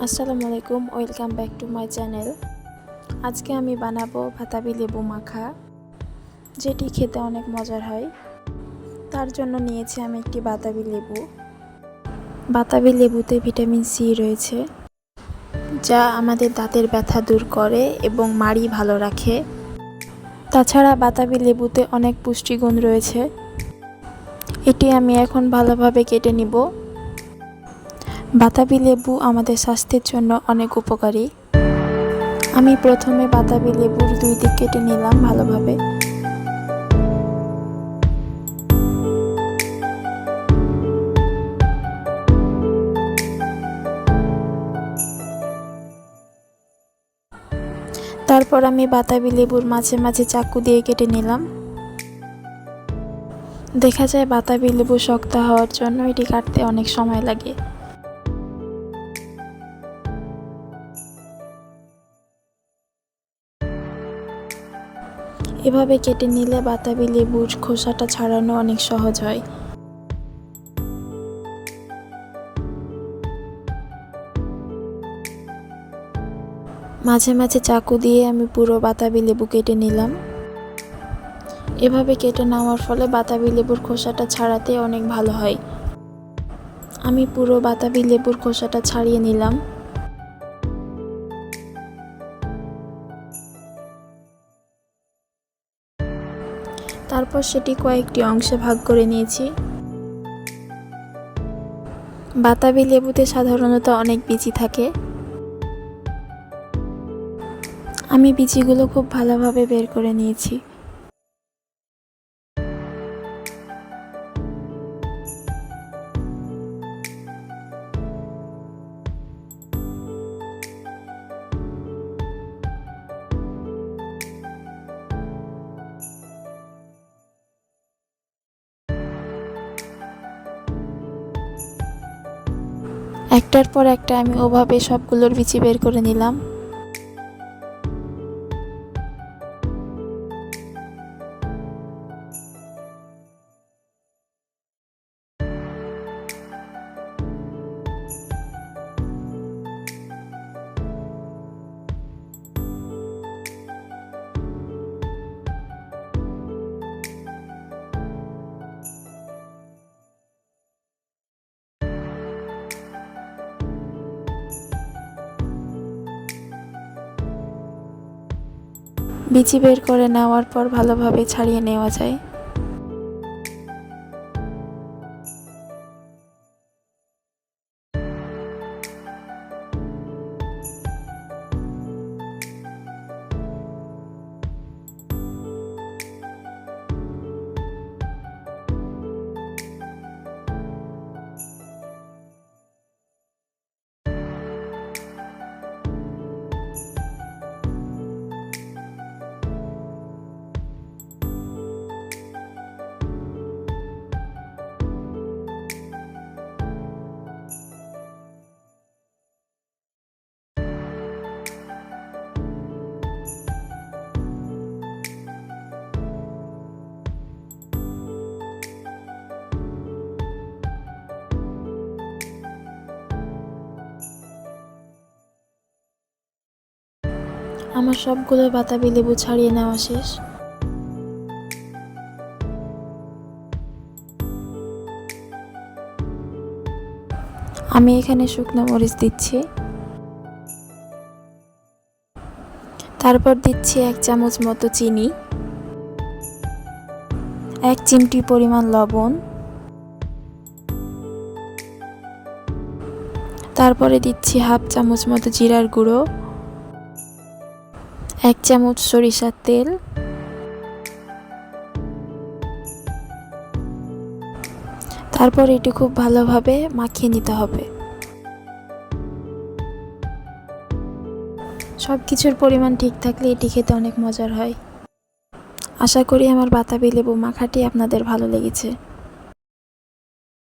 আসসালামু আলাইকুম, welcome back to my channel. আজকে আমি বানাবো বাতাবি লেবু মাখা, যেটি খেতে অনেক মজার হয়। তার জন্য নিয়েছি আমি একটি বাতাবি লেবু। বাতাবি লেবুতে ভিটামিন সি রয়েছে, যা আমাদের দাঁতের ব্যথা দূর করে এবং মাড়ি ভালো রাখে। তাছাড়া বাতাবি লেবুতে অনেক পুষ্টিগুণ রয়েছে। এটি আমি এখন ভালোভাবে কেটে নিব। বাতাবি লেবু আমাদের স্বাস্থ্যের জন্য অনেক উপকারী। আমি প্রথমে বাতাবি লেবুর দুই দিক কেটে নিলাম ভালোভাবে। তারপর আমি বাতাবি লেবুর মাঝে মাঝে চাকু দিয়ে কেটে নিলাম। দেখা যায় বাতাবি লেবু শক্ত হওয়ার জন্য এটি কাটতে অনেক সময় লাগে। এভাবে কেটে নিলে বাতাবি লেবুর খোসাটা ছাড়ানো অনেক সহজ হয়। মাঝে মাঝে চাকু দিয়ে আমি পুরো বাতাবি লেবু কেটে নিলাম। এভাবে কেটে নেওয়ার ফলে বাতাবি লেবুর খোসাটা ছাড়াতে অনেক ভালো হয়। আমি পুরো বাতাবি লেবুর খোসাটা ছাড়িয়ে নিলাম। তারপর সেটি কয়েকটি অংশে ভাগ করে নিয়েছি। বাতাবি লেবুতে সাধারণত অনেক বিচি থাকে। আমি বিচিগুলো খুব ভালোভাবে বের করে নিয়েছি। একটার পর একটা আমি ওভাবে সবগুলোর বিচি বের করে নিলাম। বিচি বের করে নেওয়ার পর ভালোভাবে ছাড়িয়ে নেওয়া যায়। আমার সবগুলো বাতাবি লেবু ছাড়িয়ে নেওয়া শেষ। আমি এখানে শুকনো মরিচ দিচ্ছি। তারপর দিচ্ছি 1 চামচ মতো চিনি, 1 চিমটি পরিমাণ লবণ, তারপরে দিচ্ছি 1/2 চামচ মতো জিরার গুঁড়ো, 1 চামচ সরিষার তেল, তারপর এটি খুব ভালোভাবে মাখিয়ে নিতে হবে। সব কিছুর পরিমাণ ঠিক থাকলে এটি খেতে অনেক মজার হয়। আশা করি আমার বাতাবি লেবু মাখাটি আপনাদের ভালো লেগেছে।